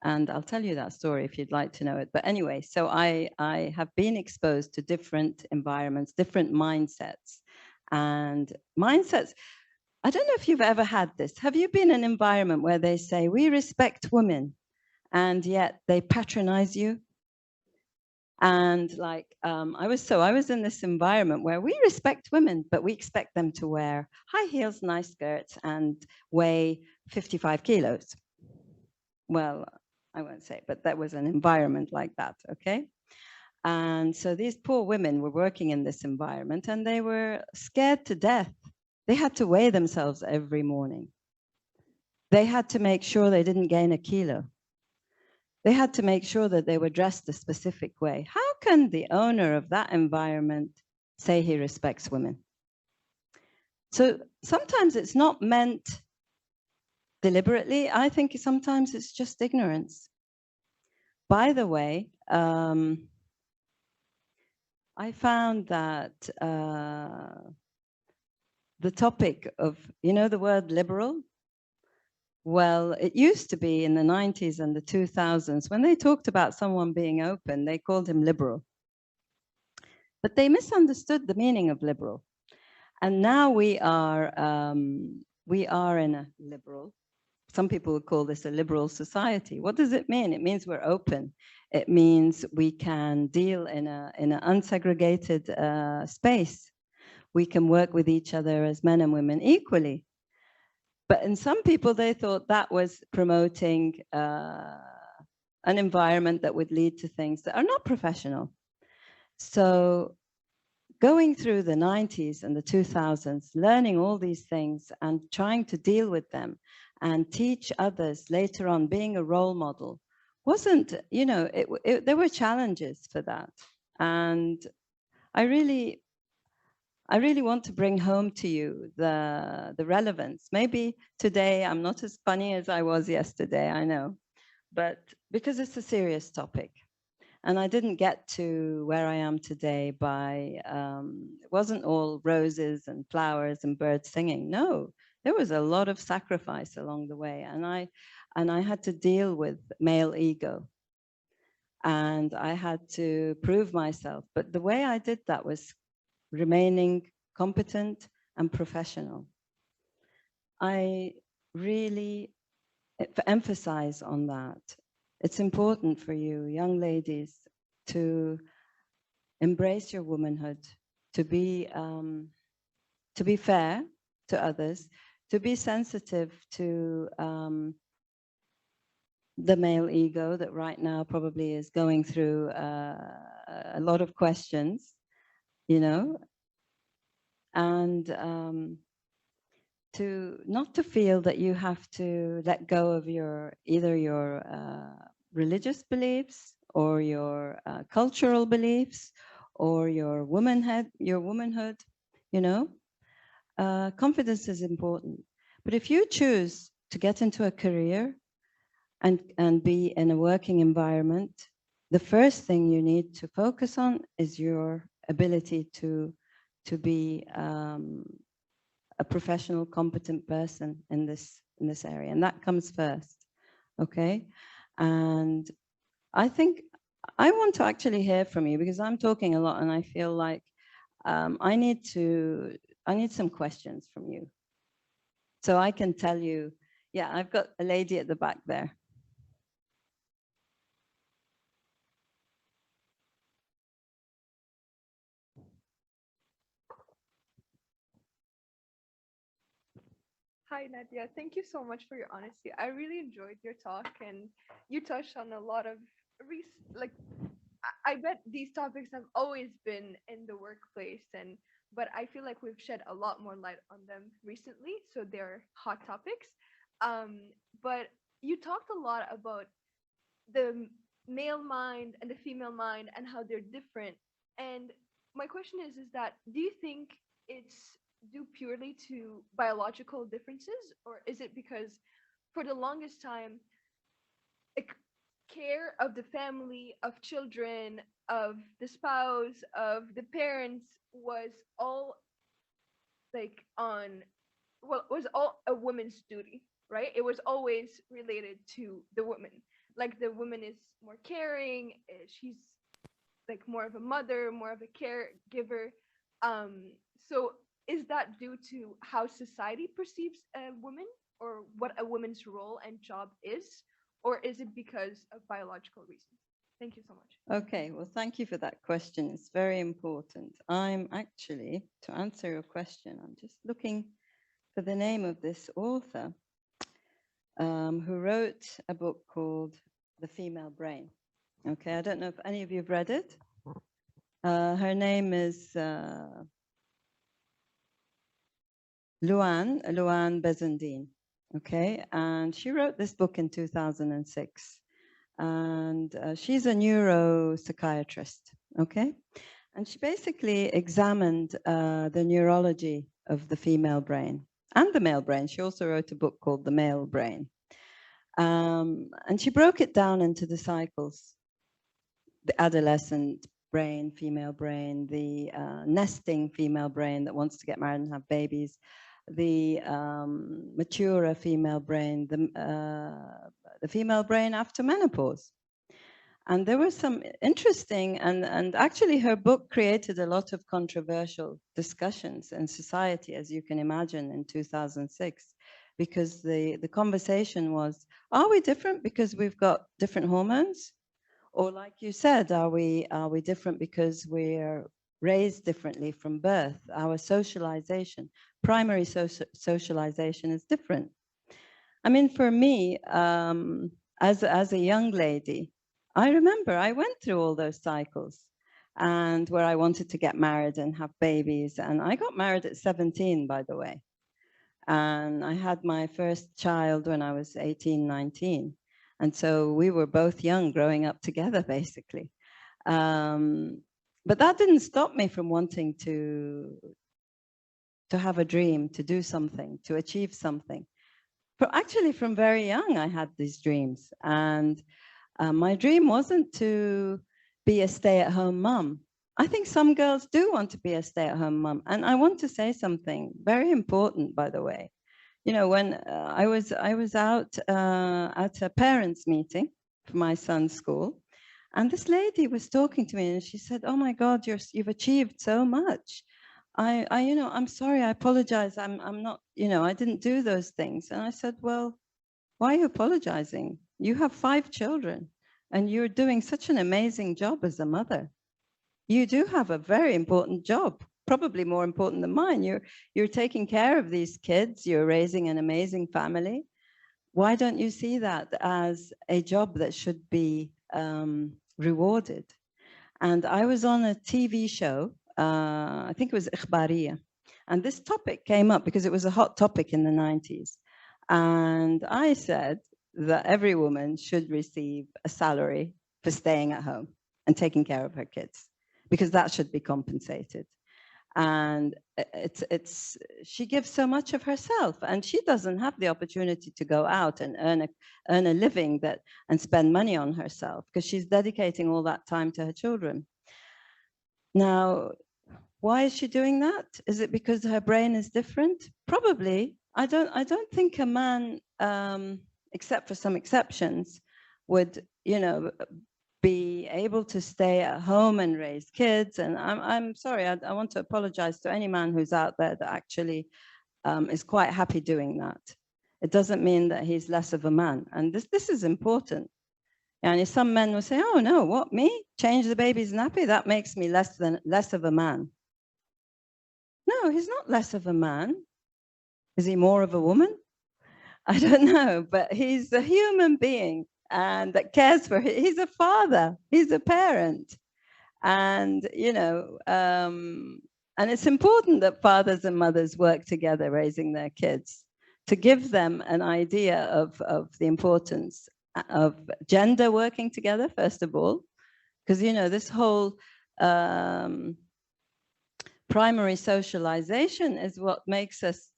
And I'll tell you that story if you'd like to know it. But anyway, so I have been exposed to different environments, different mindsets. And mindsets, I don't know if you've ever had this. Have you been in an environment where they say, we respect women, and yet they patronize you? And like, I was in this environment where we respect women, but we expect them to wear high heels, nice skirts, and weigh 55 kilos. Well, I won't say, but that was an environment like that, okay? And so these poor women were working in this environment and they were scared to death. They had to weigh themselves every morning. They had to make sure they didn't gain a kilo. They had to make sure that they were dressed a specific way. How can the owner of that environment say he respects women? So sometimes it's not meant deliberately. I think sometimes it's just ignorance. By the way, I found that the topic of, the word liberal? Well, it used to be in the 90s and the 2000s, when they talked about someone being open, they called him liberal. But they misunderstood the meaning of liberal. And now we are in a liberal, some people would call this a liberal society. What does it mean? It means we're open. It means we can deal in an unsegregated space. We can work with each other as men and women equally. But in some people, they thought that was promoting an environment that would lead to things that are not professional. So going through the 90s and the 2000s, learning all these things and trying to deal with them and teach others later on, being a role model, wasn't, there were challenges for that. And I really want to bring home to you the relevance. Maybe today I'm not as funny as I was yesterday, I know, but because it's a serious topic. And I didn't get to where I am today by, it wasn't all roses and flowers and birds singing. No, there was a lot of sacrifice along the way. And I had to deal with male ego. And I had to prove myself. But the way I did that was remaining competent and professional. I really emphasize on that. It's important for you, young ladies, to embrace your womanhood, to be fair to others, to be sensitive to the male ego that right now probably is going through a lot of questions, and not to feel that you have to let go of either your religious beliefs or your cultural beliefs or your womanhood, you know. Confidence is important. But if you choose to get into a career and be in a working environment, the first thing you need to focus on is your ability to be a professional, competent person in this area, and that comes first. Okay, and I think I want to actually hear from you because I'm talking a lot, and I feel like I need some questions from you, so I can tell you. Yeah, I've got a lady at the back there. Hi, Nadia. Thank you so much for your honesty. I really enjoyed your talk, and you touched on a lot of like I bet these topics have always been in the workplace, and but I feel like we've shed a lot more light on them recently, so they're hot topics. But you talked a lot about the male mind and the female mind and how they're different. And my question is that do you think it's due purely to biological differences, or is it because for the longest time care of the family, of children, of the spouse, of the parents was all like on was all a woman's duty, right? It was always related to the woman. Like the woman is more caring, she's like more of a mother, more of a caregiver. So is that due to how society perceives a woman or what a woman's role and job is? Or is it because of biological reasons? Thank you so much. Okay, well, thank you for that question. It's very important. I'm actually, to answer your question, I'm just looking for the name of this author who wrote a book called The Female Brain. Okay, I don't know if any of you have read it. Her name is Louane Bezendine. Okay, and she wrote this book in 2006. And she's a neuropsychiatrist, okay? And she basically examined the neurology of the female brain and the male brain. She also wrote a book called The Male Brain. And she broke it down into the cycles: the adolescent brain, female brain, the nesting female brain that wants to get married and have babies, the mature female brain, the female brain after menopause. And there were some interesting, and actually her book created a lot of controversial discussions in society, as you can imagine, in 2006, because the conversation was, are we different because we've got different hormones? Or like you said, are we different because we're raised differently from birth? Our socialization, primary socialization is different. I mean, for me, as a young lady, I remember I went through all those cycles, and where I wanted to get married and have babies. And I got married at 17, by the way. And I had my first child when I was 18, 19. And so we were both young growing up together, basically. But that didn't stop me from wanting to have a dream, to do something, to achieve something. But actually, from very young, I had these dreams. And my dream wasn't to be a stay-at-home mom. I think some girls do want to be a stay-at-home mom. And I want to say something very important, by the way. You know, when I was out at a parents' meeting for my son's school, and this lady was talking to me, and she said, "Oh my God, you've achieved so much. You know, I'm sorry, I apologize. I'm not, you know, I didn't do those things." And I said, "Well, why are you apologizing? You have 5 children, and you're doing such an amazing job as a mother. You do have a very important job, probably more important than mine. You're taking care of these kids. You're raising an amazing family. Why don't you see that as a job that should be rewarded?" And I was on a TV show, I think it was Ikhbariya, and this topic came up because it was a hot topic in the 90s. And I said that every woman should receive a salary for staying at home and taking care of her kids, because that should be compensated. And she gives so much of herself, and she doesn't have the opportunity to go out and earn a living and spend money on herself, because she's dedicating all that time to her children. Now, why is she doing that? Is it because her brain is different? Probably. I don't think a man, except for some exceptions, would, be able to stay at home and raise kids. And I'm sorry, I want to apologize to any man who's out there that actually is quite happy doing that. It doesn't mean that he's less of a man. And this is important. And some men will say, oh no, what, me? Change the baby's nappy? That makes me less of a man. No, he's not less of a man. Is he more of a woman? I don't know, but he's a human being and that cares for him. He's a father, he's a parent. And, and it's important that fathers and mothers work together raising their kids, to give them an idea of the importance of gender working together, first of all, because, this whole primary socialization is what makes us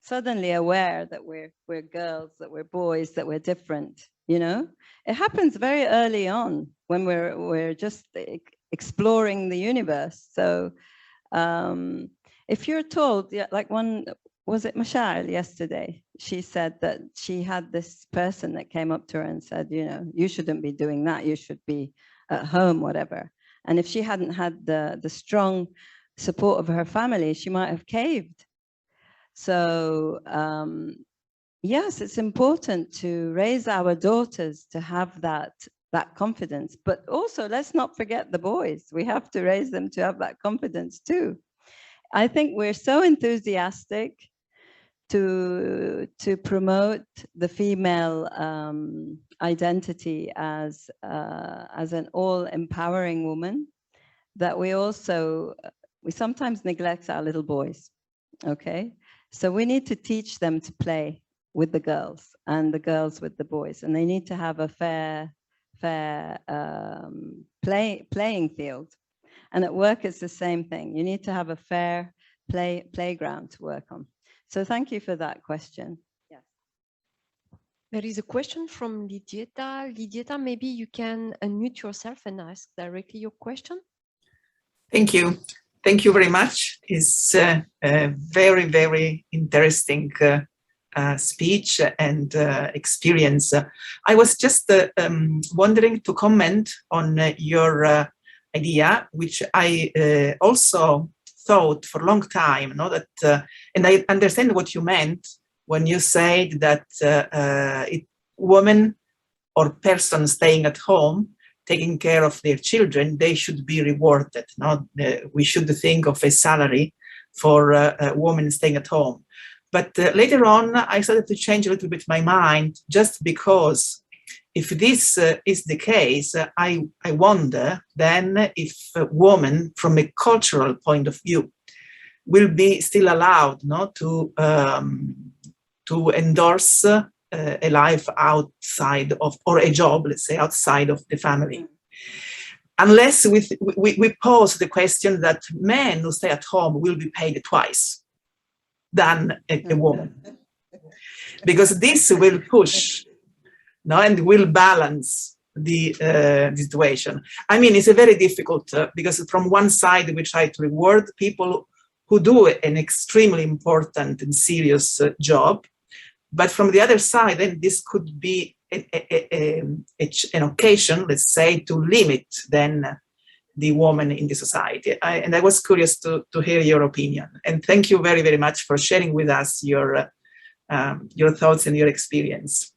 suddenly aware that we're girls, that we're boys, that we're different. It happens very early on when we're just exploring the universe. So if you're told, like was it Mashal yesterday? She said that she had this person that came up to her and said, you shouldn't be doing that. You should be at home, whatever. And if she hadn't had the strong support of her family, she might have caved. So yes, it's important to raise our daughters to have that confidence, but also let's not forget the boys. We have to raise them to have that confidence too. I think we're so enthusiastic to promote the female identity as an all-empowering woman, that we sometimes neglect our little boys. Okay, so we need to teach them to play with the girls and the girls with the boys, and they need to have a fair playing field. And at work, it's the same thing. You need to have a fair playground to work on. So thank you for that question. Yes. There is a question from Lidieta. Lidieta, maybe you can unmute yourself and ask directly your question. Thank you. Thank you very much. It's a very, very interesting speech and experience. I was just wondering to comment on your idea, which I also thought for a long time, that, and I understand what you meant when you said that women or persons staying at home taking care of their children, they should be rewarded. We should think of a salary for a woman staying at home. But later on, I started to change a little bit my mind, just because if this is the case, I wonder then if a woman, from a cultural point of view, will be still allowed to endorse a life outside of, or a job, let's say, outside of the family. Unless we pose the question that men who stay at home will be paid twice than a woman. Because this will push and will balance the situation. I mean, it's a very difficult, because from one side, we try to reward people who do an extremely important and serious job. But from the other side, then this could be an occasion, let's say, to limit then the woman in the society. And I was curious to hear your opinion. And thank you very, very much for sharing with us your thoughts and your experience.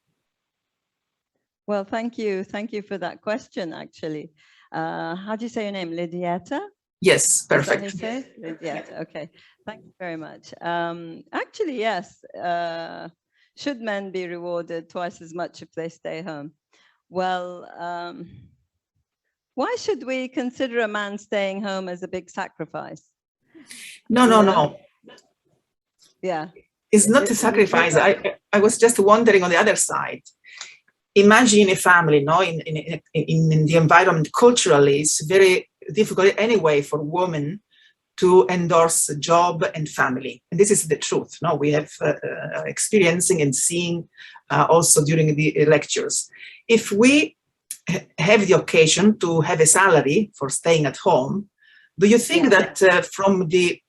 Well, thank you. Thank you for that question, actually. How do you say your name? Lidieta? Yes, perfect. Lidieta, okay. Thank you very much. Actually, yes. Should men be rewarded twice as much if they stay home? Well, why should we consider a man staying home as a big sacrifice? No. Yeah. It's not a sacrifice. I was just wondering on the other side, imagine a family, no, in the environment culturally, it's very difficult anyway for women to endorse job and family. And this is the truth. No, we have experiencing and seeing also during the lectures. If we have the occasion to have a salary for staying at home, do you think that from the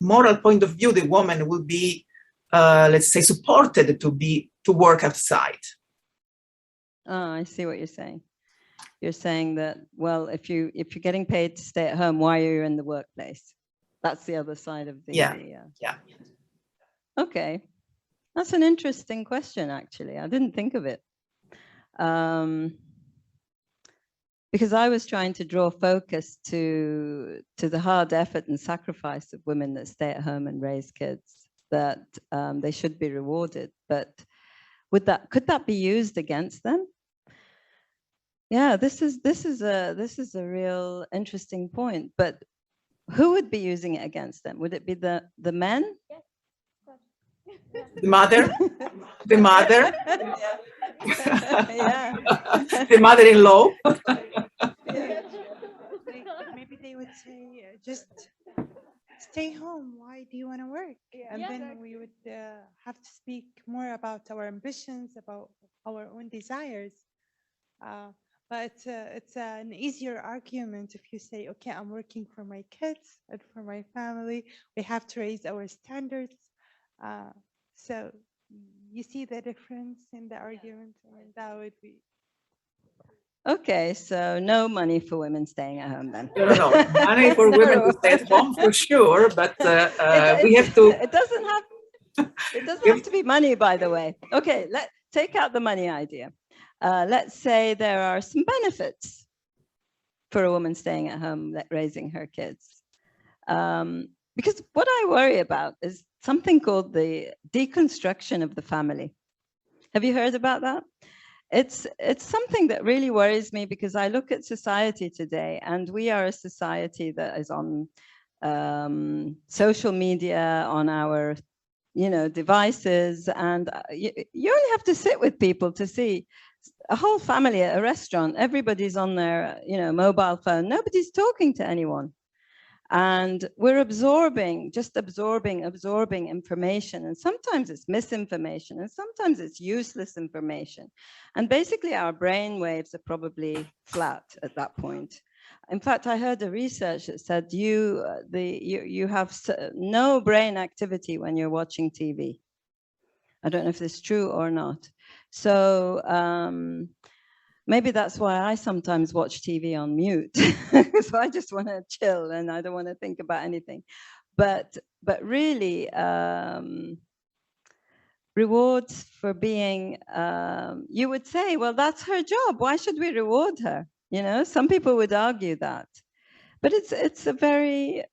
moral point of view, the woman will be, let's say, supported to work outside? Oh, I see what you're saying. You're saying that, well, if you're getting paid to stay at home, why are you in the workplace? That's the other side of the yeah. Okay, that's an interesting question. Actually, I didn't think of it. Because I was trying to draw focus to the hard effort and sacrifice of women that stay at home and raise kids, that they should be rewarded. But could that be used against them? Yeah, this is a real interesting point. But who would be using it against them? Would it be the men? Yes. The mother? The mother? Yeah. The mother-in-law? Maybe they would say, just stay home. Why do you want to work? And then we would have to speak more about our ambitions, about our own desires. But it's an easier argument if you say, okay, I'm working for my kids and for my family. We have to raise our standards. So you see the difference in the argument, and that would be. Okay, so no money for women staying at home then. No. Money for women to stay at home for sure, but we have to. It doesn't have to be money, by the way. Okay, let's take out the money idea. Let's say there are some benefits for a woman staying at home raising her kids. Because what I worry about is something called the deconstruction of the family. Have you heard about that? It's something that really worries me, because I look at society today, and we are a society that is on social media, on our devices, and you only have to sit with people to see a whole family at a restaurant. Everybody's on their mobile phone. Nobody's talking to anyone. And we're absorbing information. And sometimes it's misinformation, and sometimes it's useless information. And basically our brain waves are probably flat at that point. In fact, I heard a research that said you have no brain activity when you're watching TV. I don't know if this is true or not. So maybe that's why I sometimes watch TV on mute. So I just want to chill and I don't want to think about anything. But really, rewards for being, you would say, well, that's her job. Why should we reward her? Some people would argue that. But it's a very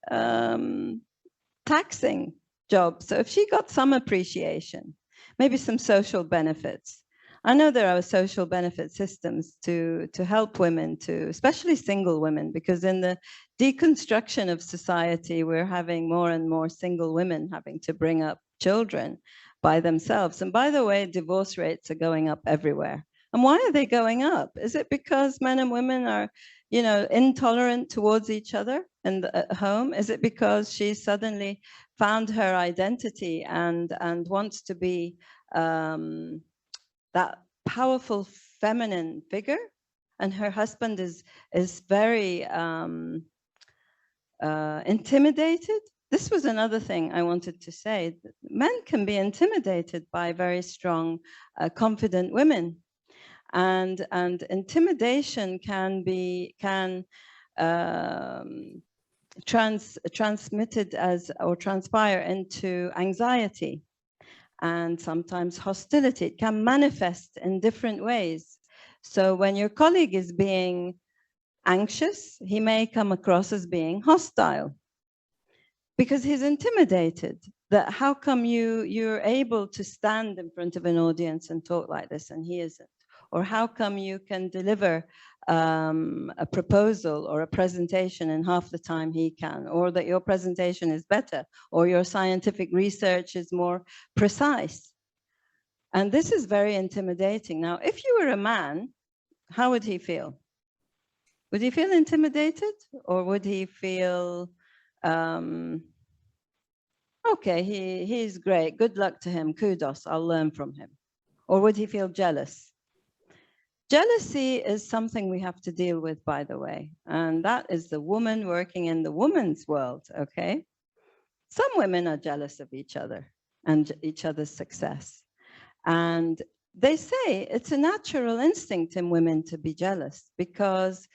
taxing job. So if she got some appreciation, maybe some social benefits. I know there are social benefit systems to help women, especially single women, because in the deconstruction of society, we're having more and more single women having to bring up children by themselves. And by the way, divorce rates are going up everywhere. And why are they going up? Is it because men and women are, intolerant towards each other at home? Is it because she suddenly found her identity and wants to be that powerful feminine figure, and her husband is very intimidated? This was another thing I wanted to say. Men can be intimidated by very strong, confident women, and intimidation can transmitted or transpire into anxiety. And sometimes hostility. It can manifest in different ways. So when your colleague is being anxious, he may come across as being hostile because he's intimidated. That how come you're able to stand in front of an audience and talk like this and he isn't? Or how come you can deliver a proposal or a presentation in half the time he can, or that your presentation is better, or your scientific research is more precise? And this is very intimidating. Now, if you were a man, how would he feel? Would he feel intimidated, or would he feel, okay, he's great, good luck to him, kudos, I'll learn from him? Or would he feel jealous? Jealousy is something we have to deal with, by the way, and that is the woman working in the woman's world, okay? Some women are jealous of each other and each other's success. And they say it's a natural instinct in women to be jealous, because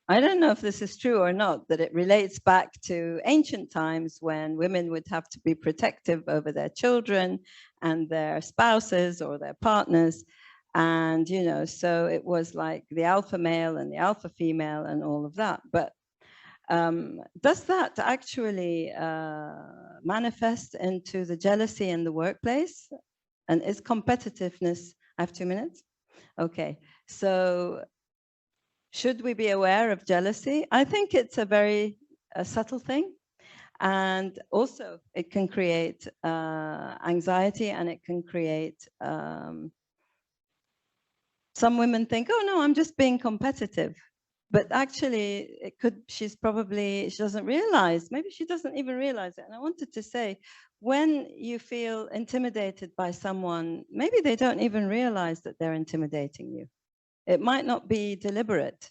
I don't know if this is true or not, that it relates back to ancient times when women would have to be protective over their children and their spouses or their partners. And, you know, so it was like the alpha male and the alpha female and all of that. But does that actually manifest into the jealousy in the workplace? And is competitiveness, I have 2 minutes? Okay, so should we be aware of jealousy? I think it's a very subtle thing. And also it can create anxiety, and it can create, some women think, oh no, I'm just being competitive. But actually it could, she doesn't realize, maybe she doesn't even realize it. And I wanted to say, when you feel intimidated by someone, maybe they don't even realize that they're intimidating you. It might not be deliberate.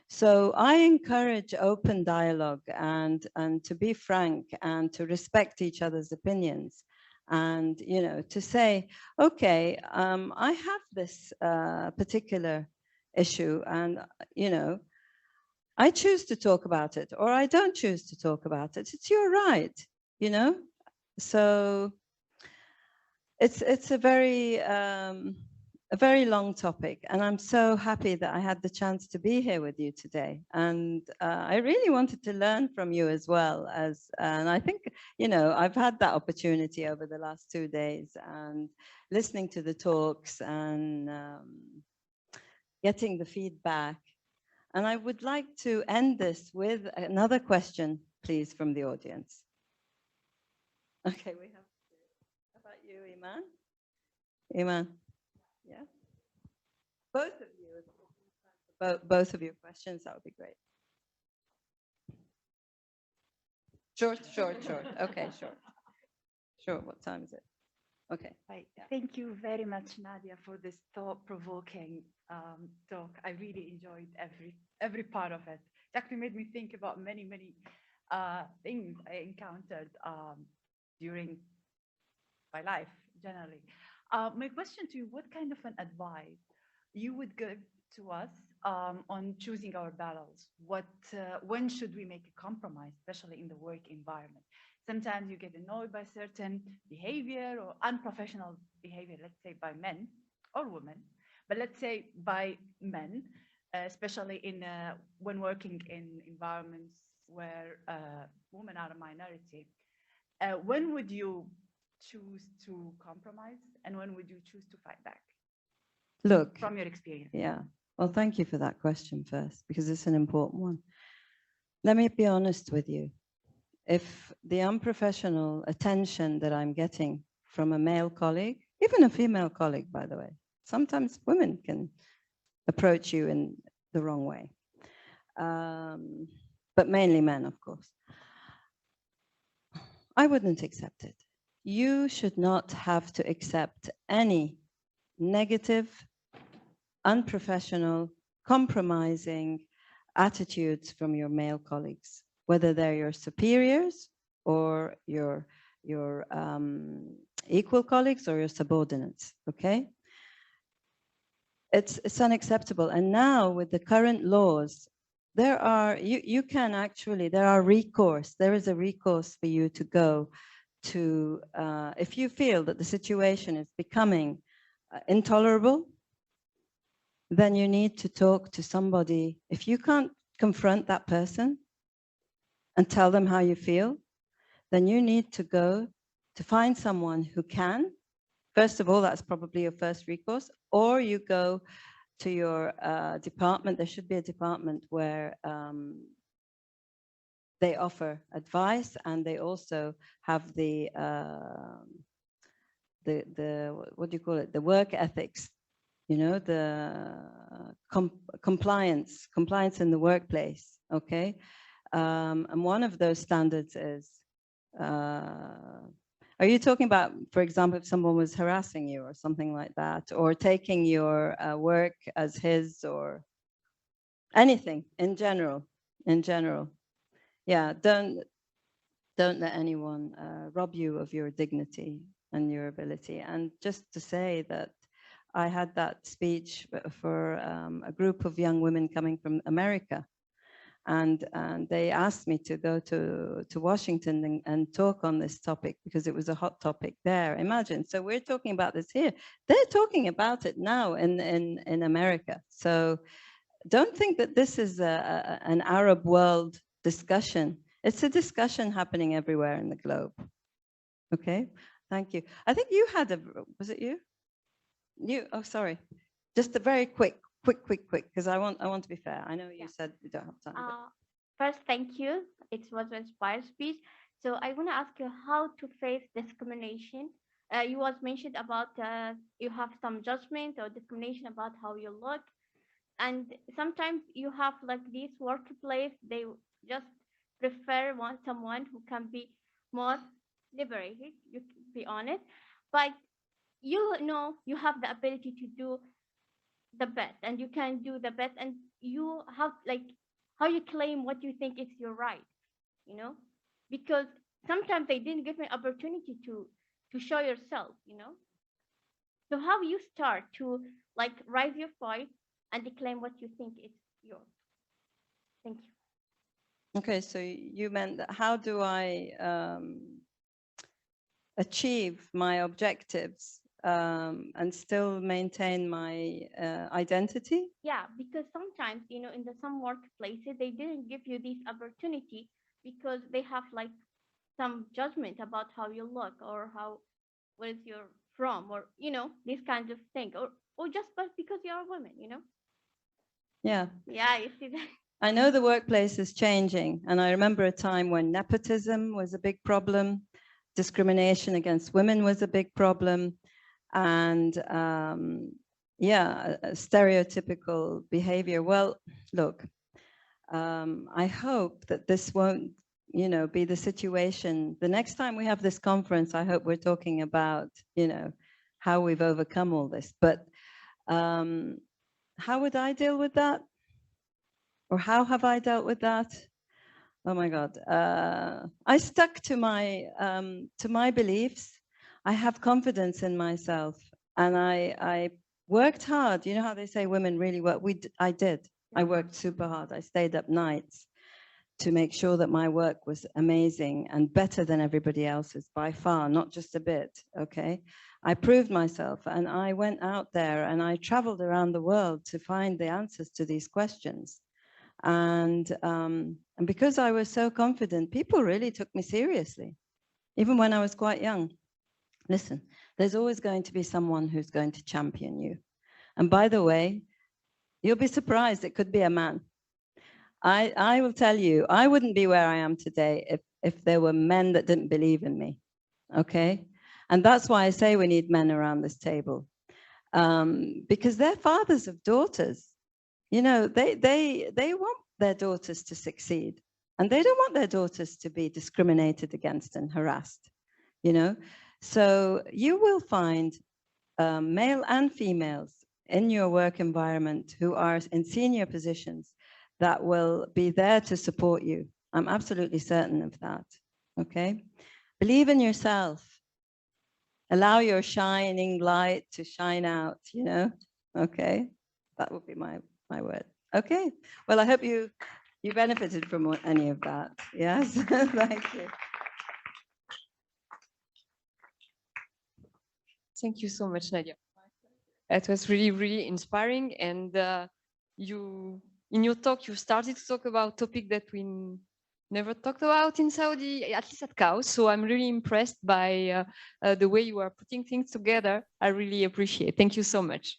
So I encourage open dialogue and to be frank and to respect each other's opinions. And, you know, to say, okay, I have this particular issue, and, you know, I choose to talk about it, or I don't choose to talk about it. It's your right, you know? So it's a very long topic, and I'm so happy that I had the chance to be here with you today. And I really wanted to learn from you as well, and I think, you know, I've had that opportunity over the last 2 days, and listening to the talks and getting the feedback. And I would like to end this with another question, please, from the audience. Okay, we have, how about you, Iman? Iman, yeah? Both of you, both of your questions, that would be great. Short. Okay, short. Sure, what time is it? Okay. Right. Thank you very much, Nadia, for this thought-provoking talk. I really enjoyed every part of it. It actually made me think about many things I encountered during my life generally. My question to you: what kind of an advice you would give to us on choosing our battles? When should we make a compromise, especially in the work environment? Sometimes you get annoyed by certain behavior or unprofessional behavior, let's say by men or women, but let's say by men, especially when working in environments where women are a minority. When would you choose to compromise, and when would you choose to fight back? Look, from your experience. Yeah. Well, thank you for that question first, because it's an important one. Let me be honest with you. If the unprofessional attention that I'm getting from a male colleague, even a female colleague, by the way, sometimes women can approach you in the wrong way, but mainly men, of course. I wouldn't accept it. You should not have to accept any negative, unprofessional, compromising attitudes from your male colleagues, whether they're your superiors or your equal colleagues or your subordinates, okay? It's unacceptable. And now with the current laws, there are, you can actually, there is a recourse for you to go to, if you feel that the situation is becoming intolerable, then you need to talk to somebody. If you can't confront that person and tell them how you feel, then you need to go to find someone who can. First of all, that's probably your first recourse, or you go to your department. There should be a department where they offer advice, and they also have the what do you call it? The work ethics, you know, the compliance in the workplace. Okay, and one of those standards is. Are you talking about, for example, if someone was harassing you or something like that, or taking your work as his, or anything in general? In general, yeah. Don't let anyone rob you of your dignity and your ability. And just to say that I had that speech for a group of young women coming from America. And they asked me to go to Washington and talk on this topic because it was a hot topic there. Imagine, so we're talking about this here. They're talking about it now in America. So don't think that this is an Arab world discussion. It's a discussion happening everywhere in the globe. Okay, thank you. I think you had was it you? Oh, sorry. Just a very quick, because I want to be fair. I know you said we don't have time. First, thank you. It was an inspired speech. So I want to ask you how to face discrimination. You was mentioned about you have some judgment or discrimination about how you look, and sometimes you have like this workplace, they just prefer someone who can be more liberated. You can be honest, but you know you have the ability to do the best, and you can do the best, and you have like how you claim what you think is your right, you know, because sometimes they didn't give me opportunity to show yourself, you know. So how you start to like raise your voice and claim what you think is yours? Thank you. Okay, so you meant that how do I achieve my objectives and still maintain my identity? Yeah, because sometimes, you know, in some workplaces, they didn't give you this opportunity because they have like some judgment about how you look or where you're from, or, you know, this kind of thing, or just because you're a woman, you know? Yeah. Yeah, you see that. I know the workplace is changing, and I remember a time when nepotism was a big problem, discrimination against women was a big problem, and yeah, stereotypical behavior. Well, look, I hope that this won't, you know, be the situation. The next time we have this conference, I hope we're talking about, you know, how we've overcome all this. But how would I deal with that? Or how have I dealt with that? Oh my God. I stuck to my beliefs. I have confidence in myself, and I worked hard. You know how they say women really work? I did. I worked super hard. I stayed up nights to make sure that my work was amazing and better than everybody else's by far, not just a bit, okay? I proved myself, and I went out there and I traveled around the world to find the answers to these questions. And because I was so confident, people really took me seriously, even when I was quite young. Listen, there's always going to be someone who's going to champion you. And by the way, you'll be surprised, it could be a man. I will tell you, I wouldn't be where I am today if there were men that didn't believe in me, okay? And that's why I say we need men around this table, because they're fathers of daughters. You know, they want their daughters to succeed, and they don't want their daughters to be discriminated against and harassed, you know? So you will find male and females in your work environment who are in senior positions that will be there to support you. I'm absolutely certain of that, okay? Believe in yourself. Allow your shining light to shine out, you know? Okay, that would be my word. Okay, well, I hope you benefited from any of that. Yes, thank you. Thank you so much, Nadia. It was really, really inspiring. And in your talk, you started to talk about a topic that we never talked about in Saudi, at least at KAUST. So I'm really impressed by the way you are putting things together. I really appreciate it. Thank you so much.